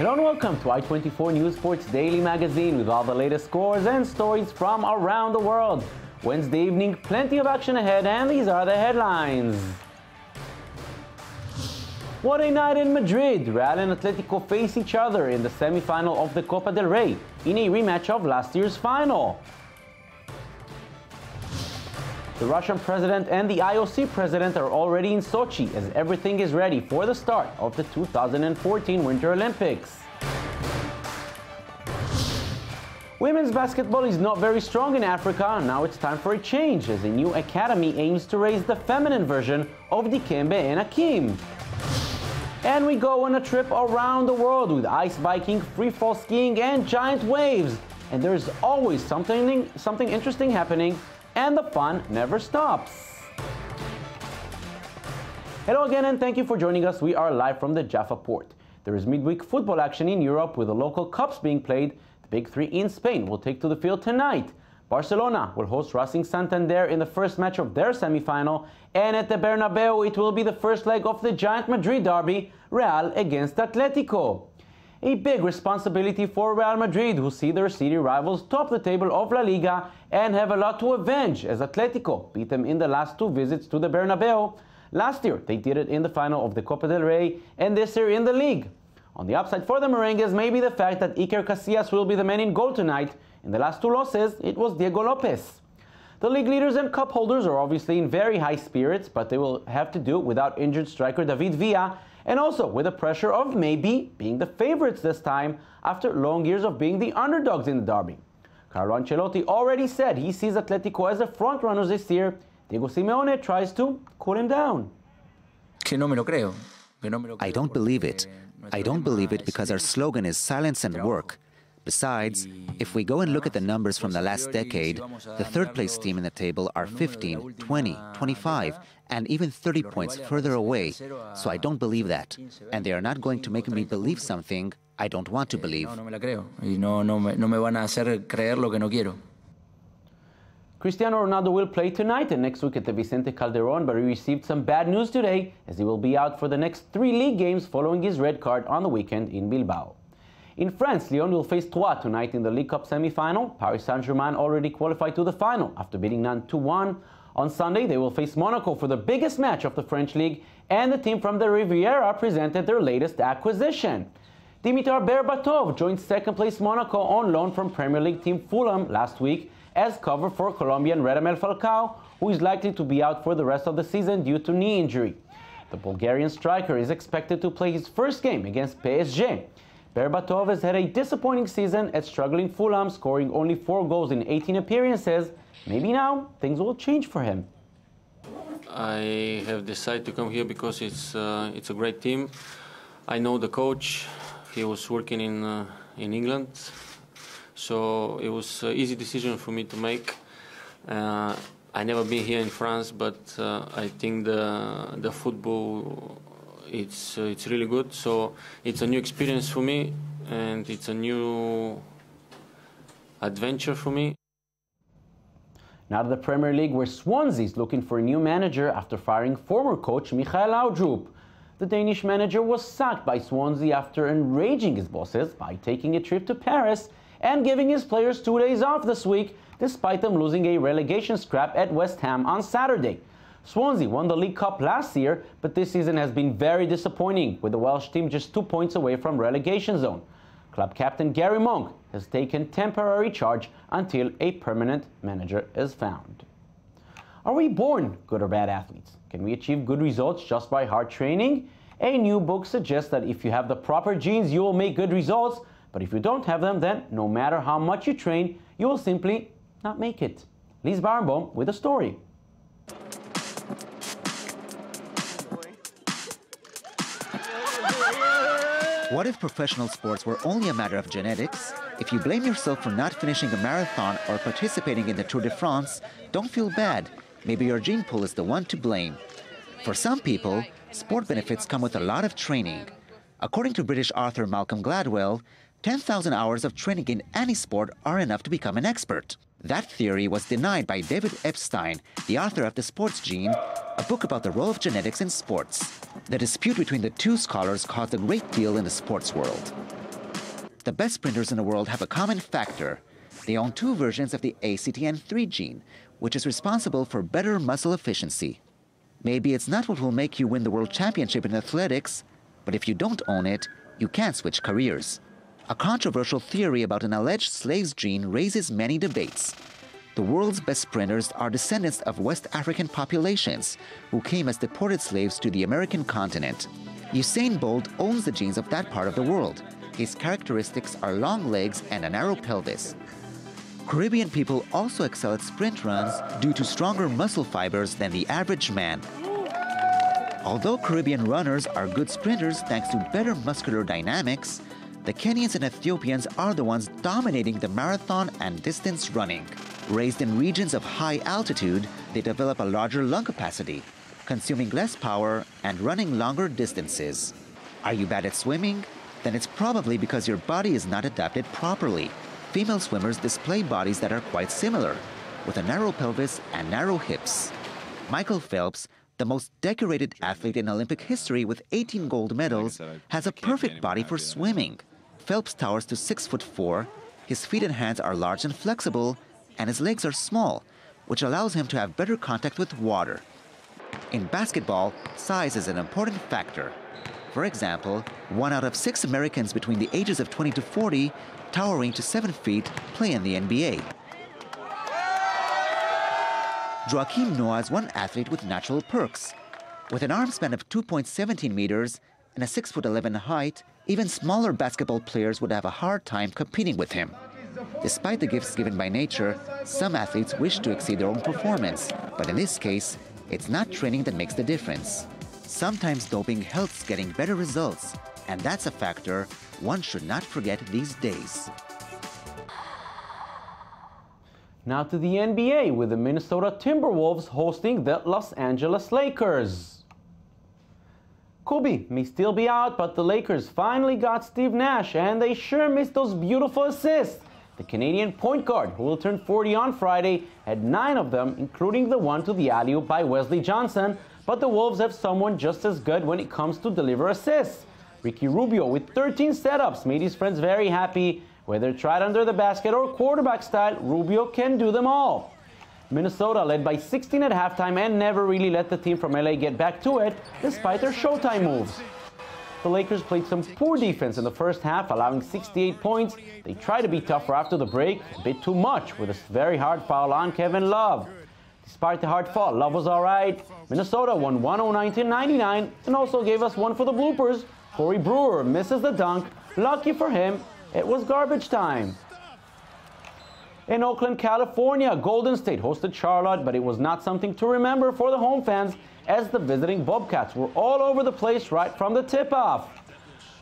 Hello and welcome to I24 News Sports Daily Magazine with all the latest scores and stories from around the world. Wednesday evening, plenty of action ahead, and these are the headlines. What a night in Madrid! Real and Atletico face each other in the semi-final of the Copa del Rey in a rematch of last year's final. The Russian president and the IOC president are already in Sochi as everything is ready for the start of the 2014 Winter Olympics. Women's basketball is not very strong in Africa. Now it's time for a change as a new academy aims to raise the feminine version of Dikembe and Akim. And we go on a trip around the world with ice biking, free-fall skiing, and giant waves. And there's always something interesting happening, and the fun never stops. Hello again, and thank you for joining us. We are live from the Jaffa Port. There is midweek football action in Europe with the local cups being played. The Big Three in Spain will take to the field tonight. Barcelona will host Racing Santander in the first match of their semi-final, and at the Bernabeu it will be the first leg of the giant Madrid derby, Real against Atletico. A big responsibility for Real Madrid, who see their city rivals top the table of La Liga and have a lot to avenge, as Atletico beat them in the last two visits to the Bernabeu. Last year they did it in the final of the Copa del Rey, and this year in the league. On the upside for the Merengues may be the fact that Iker Casillas will be the man in goal tonight. In the last two losses, it was Diego Lopez. The league leaders and cup holders are obviously in very high spirits, but they will have to do without injured striker David Villa, and also with the pressure of maybe being the favorites this time after long years of being the underdogs in the derby. Carlo Ancelotti already said he sees Atletico as the front runners this year. Diego Simeone tries to cool him down. I don't believe it. I don't believe it because our slogan is silence and work. Besides, if we go and look at the numbers from the last decade, the third-place team in the table are 15, 20, 25, and even 30 points further away, so I don't believe that. And they are not going to make me believe something I don't want to believe. Cristiano Ronaldo will play tonight and next week at the Vicente Calderón, but he received some bad news today as he will be out for the next 3 league games following his red card on the weekend in Bilbao. In France, Lyon will face Troyes tonight in the League Cup semi-final. Paris Saint-Germain already qualified to the final after beating Nantes 2-1. On Sunday, they will face Monaco for the biggest match of the French League, and the team from the Riviera presented their latest acquisition. Dimitar Berbatov joined second-place Monaco on loan from Premier League team Fulham last week as cover for Colombian Radamel Falcao, who is likely to be out for the rest of the season due to knee injury. The Bulgarian striker is expected to play his first game against PSG. Berbatov has had a disappointing season at struggling Fulham, scoring only 4 goals in 18 appearances. Maybe now things will change for him. I have decided to come here because it's a great team. I know the coach. He was working in England, so it was an easy decision for me to make. I never been here in France, but I think the football it's really good. So it's a new experience for me, and it's a new adventure for me. Now to the Premier League, where Swansea is looking for a new manager after firing former coach Michael Laudrup. The Danish manager was sacked by Swansea after enraging his bosses by taking a trip to Paris and giving his players 2 days off this week, despite them losing a relegation scrap at West Ham on Saturday. Swansea won the League Cup last year, but this season has been very disappointing, with the Welsh team just 2 points away from relegation zone. Club captain Gary Monk has taken temporary charge until a permanent manager is found. Are we born good or bad athletes? Can we achieve good results just by hard training? A new book suggests that if you have the proper genes, you will make good results, but if you don't have them, then no matter how much you train, you will simply not make it. Lies Barenboom with a story. What if professional sports were only a matter of genetics? If you blame yourself for not finishing a marathon or participating in the Tour de France, don't feel bad. Maybe your gene pool is the one to blame. For some people, sport benefits come with a lot of training. According to British author Malcolm Gladwell, 10,000 hours of training in any sport are enough to become an expert. That theory was denied by David Epstein, the author of The Sports Gene, a book about the role of genetics in sports. The dispute between the two scholars caused a great deal in the sports world. The best sprinters in the world have a common factor. They own two versions of the ACTN3 gene, which is responsible for better muscle efficiency. Maybe it's not what will make you win the world championship in athletics, but if you don't own it, you can't switch careers. A controversial theory about an alleged slave's gene raises many debates. The world's best sprinters are descendants of West African populations who came as deported slaves to the American continent. Usain Bolt owns the genes of that part of the world. His characteristics are long legs and a narrow pelvis. Caribbean people also excel at sprint runs due to stronger muscle fibers than the average man. Although Caribbean runners are good sprinters thanks to better muscular dynamics, the Kenyans and Ethiopians are the ones dominating the marathon and distance running. Raised in regions of high altitude, they develop a larger lung capacity, consuming less power and running longer distances. Are you bad at swimming? Then it's probably because your body is not adapted properly. Female swimmers display bodies that are quite similar, with a narrow pelvis and narrow hips. Michael Phelps, the most decorated athlete in Olympic history with 18 gold medals, has a perfect body for swimming. Phelps towers to 6'4", his feet and hands are large and flexible, and his legs are small, which allows him to have better contact with water. In basketball, size is an important factor. For example, 1 out of 6 Americans between the ages of 20 to 40, towering to 7 feet, play in the NBA. Joaquim Noah is one athlete with natural perks. With an arm span of 2.17 meters and a 6'11" height, even smaller basketball players would have a hard time competing with him. Despite the gifts given by nature, some athletes wish to exceed their own performance, but in this case, it's not training that makes the difference. Sometimes doping helps getting better results, and that's a factor one should not forget these days. Now to the NBA, with the Minnesota Timberwolves hosting the Los Angeles Lakers. Kobe may still be out, but the Lakers finally got Steve Nash, and they sure missed those beautiful assists. The Canadian point guard, who will turn 40 on Friday, had 9 of them, including the one to the alley-oop by Wesley Johnson, but the Wolves have someone just as good when it comes to deliver assists. Ricky Rubio, with 13 setups, made his friends very happy. Whether tried under the basket or quarterback style, Rubio can do them all. Minnesota led by 16 at halftime and never really let the team from LA get back to it, despite their showtime moves. The Lakers played some poor defense in the first half, allowing 68 points. They tried to be tougher after the break, a bit too much, with a very hard foul on Kevin Love. Despite the hard fall, Love was all right. Minnesota won 109-99 and also gave us one for the bloopers. Corey Brewer misses the dunk. Lucky for him, it was garbage time. In Oakland, California, Golden State hosted Charlotte, but it was not something to remember for the home fans, as the visiting Bobcats were all over the place right from the tip-off.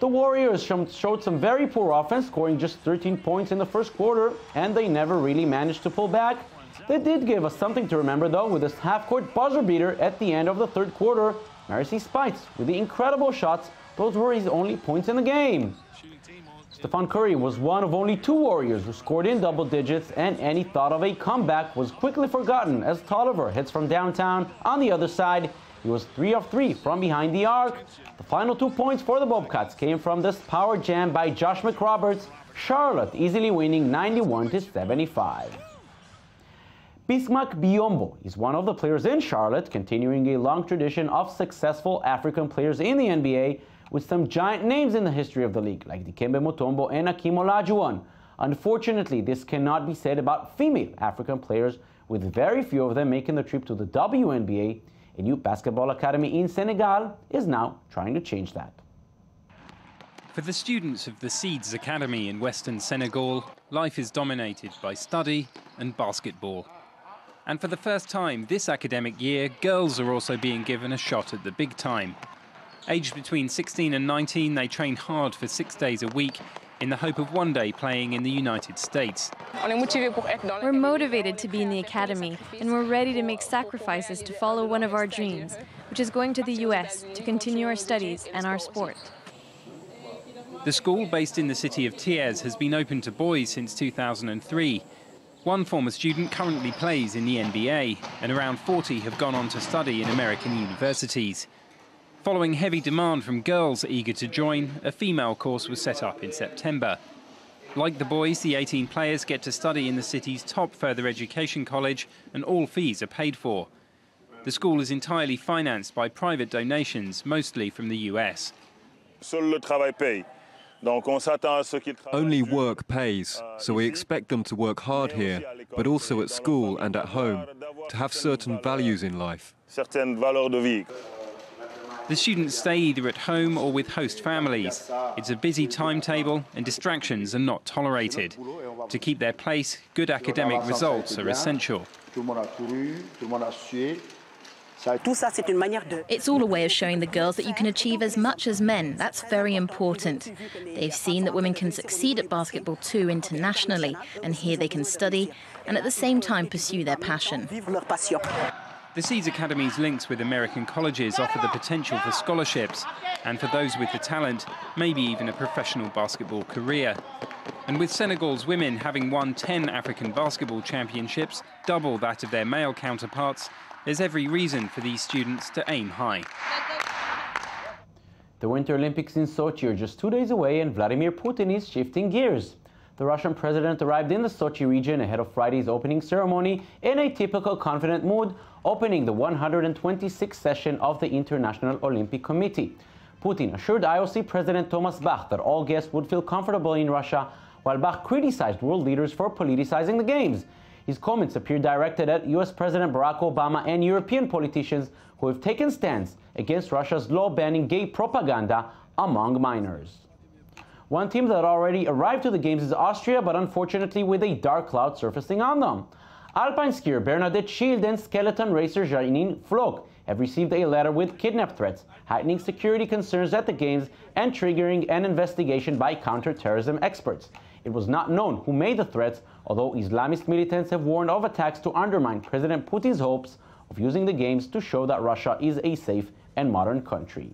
The Warriors showed some very poor offense, scoring just 13 points in the first quarter, and they never really managed to pull back. They did give us something to remember, though, with this half-court buzzer beater at the end of the third quarter. Marcy Spites with the incredible shots. Those were his only points in the game. Stephen Curry was one of only 2 Warriors who scored in double digits, and any thought of a comeback was quickly forgotten as Tolliver hits from downtown on the other side. He was 3 of 3 from behind the arc. The final 2 points for the Bobcats came from this power jam by Josh McRoberts, Charlotte easily winning 91-75. Bismack Biyombo is one of the players in Charlotte, continuing a long tradition of successful African players in the NBA, with some giant names in the history of the league, like Dikembe Mutombo and Akeem Olajuwon. Unfortunately, this cannot be said about female African players, with very few of them making the trip to the WNBA. A new basketball academy in Senegal is now trying to change that. For the students of the Seeds Academy in Western Senegal, life is dominated by study and basketball. And for the first time this academic year, girls are also being given a shot at the big time. Aged between 16 and 19, they train hard for 6 days a week in the hope of one day playing in the United States. We're motivated to be in the academy, and we're ready to make sacrifices to follow one of our dreams, which is going to the US to continue our studies and our sport. The school, based in the city of Thiès, has been open to boys since 2003. One former student currently plays in the NBA, and around 40 have gone on to study in American universities. Following heavy demand from girls eager to join, a female course was set up in September. Like the boys, the 18 players get to study in the city's top further education college, and all fees are paid for. The school is entirely financed by private donations, mostly from the US. Only work pays, so we expect them to work hard here, but also at school and at home, to have certain values in life. The students stay either at home or with host families. It's a busy timetable and distractions are not tolerated. To keep their place, good academic results are essential. It's all a way of showing the girls that you can achieve as much as men. That's very important. They've seen that women can succeed at basketball too internationally, and here they can study and at the same time pursue their passion. The Seeds Academy's links with American colleges offer the potential for scholarships, and for those with the talent, maybe even a professional basketball career. And with Senegal's women having won 10 African basketball championships, double that of their male counterparts, there's every reason for these students to aim high. The Winter Olympics in Sochi are just 2 days away, and Vladimir Putin is shifting gears. The Russian president arrived in the Sochi region ahead of Friday's opening ceremony in a typical confident mood, opening the 126th session of the International Olympic Committee. Putin assured IOC President Thomas Bach that all guests would feel comfortable in Russia, while Bach criticized world leaders for politicizing the Games. His comments appear directed at US President Barack Obama and European politicians who have taken stands against Russia's law banning gay propaganda among minors. One team that already arrived to the Games is Austria, but unfortunately with a dark cloud surfacing on them. Alpine skier Bernadette Schild and skeleton racer Janine Floch have received a letter with kidnap threats, heightening security concerns at the Games and triggering an investigation by counter-terrorism experts. It was not known who made the threats, although Islamist militants have warned of attacks to undermine President Putin's hopes of using the Games to show that Russia is a safe and modern country.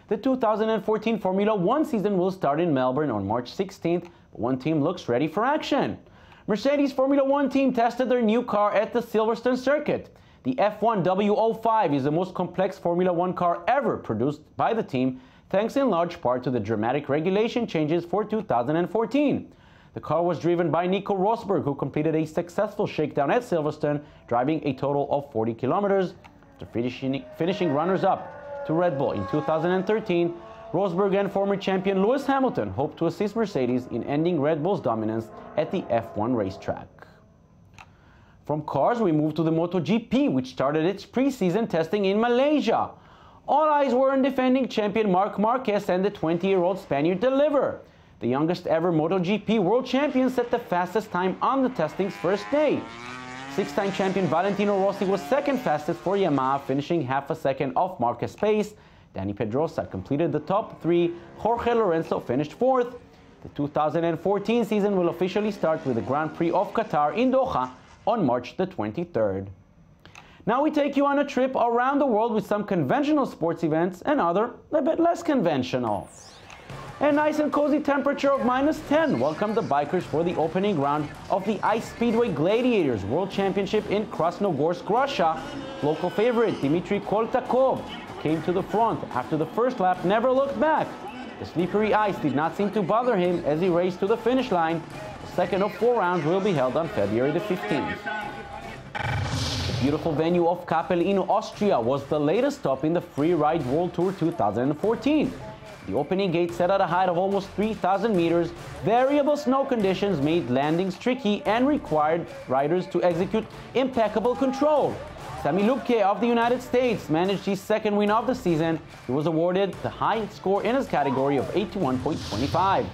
The 2014 Formula One season will start in Melbourne on March 16th, but one team looks ready for action. Mercedes Formula One team tested their new car at the Silverstone circuit. The F1 W05 is the most complex Formula One car ever produced by the team, thanks in large part to the dramatic regulation changes for 2014. The car was driven by Nico Rosberg, who completed a successful shakedown at Silverstone, driving a total of 40 kilometers. After finishing runners-up to Red Bull in 2013, Rosberg and former champion Lewis Hamilton hope to assist Mercedes in ending Red Bull's dominance at the F1 racetrack. From cars, we move to the MotoGP, which started its pre-season testing in Malaysia. All eyes were on defending champion Marc Marquez and the 20-year-old Spaniard deliver. The youngest ever MotoGP world champion set the fastest time on the testing's first day. Six-time champion Valentino Rossi was second fastest for Yamaha, finishing half a second off Marquez's pace. Dani Pedrosa completed the top three. Jorge Lorenzo finished fourth. The 2014 season will officially start with the Grand Prix of Qatar in Doha on March the 23rd. Now we take you on a trip around the world with some conventional sports events and other a bit less conventional. A nice and cozy temperature of -10 welcomed the bikers for the opening round of the Ice Speedway Gladiators World Championship in Krasnogorsk, Russia. Local favorite Dmitry Koltakov came to the front after the first lap, never looked back. The slippery ice did not seem to bother him as he raced to the finish line. The second of 4 rounds will be held on February the 15th. The beautiful venue of Kappel in Austria was the latest stop in the Freeride World Tour 2014. The opening gate set at a height of almost 3,000 meters. Variable snow conditions made landings tricky and required riders to execute impeccable control. Sami Lubke of the United States managed his second win of the season. He was awarded the high score in his category of 81.25.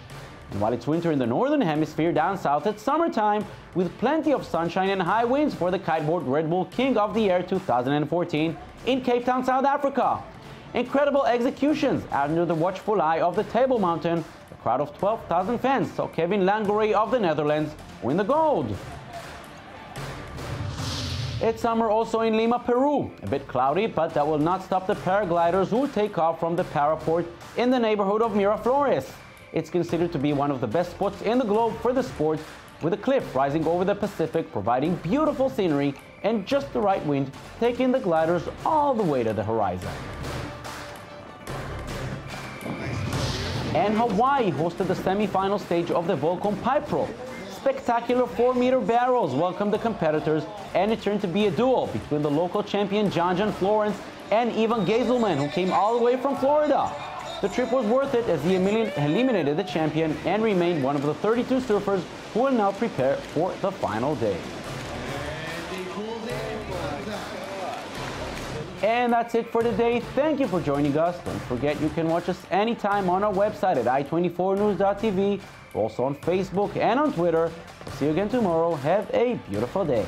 And while it's winter in the northern hemisphere, down south it's summertime with plenty of sunshine and high winds for the kiteboard Red Bull King of the Air 2014 in Cape Town, South Africa. Incredible executions under the watchful eye of the Table Mountain. A crowd of 12,000 fans saw Kevin Langoury of the Netherlands win the gold. It's summer also in Lima, Peru. A bit cloudy, but that will not stop the paragliders who take off from the Paraport in the neighborhood of Miraflores. It's considered to be one of the best spots in the globe for the sport, with a cliff rising over the Pacific, providing beautiful scenery and just the right wind, taking the gliders all the way to the horizon. And Hawaii hosted the semifinal stage of the Volcom Pipe Roll. Spectacular 4-meter barrels welcomed the competitors, and it turned to be a duel between the local champion John Florence and Ivan Geiselman, who came all the way from Florida. The trip was worth it as he eliminated the champion and remained one of the 32 surfers who will now prepare for the final day. And that's it for today. Thank you for joining us. Don't forget you can watch us anytime on our website at i24news.tv. We're also on Facebook and on Twitter. We'll see you again tomorrow. Have a beautiful day.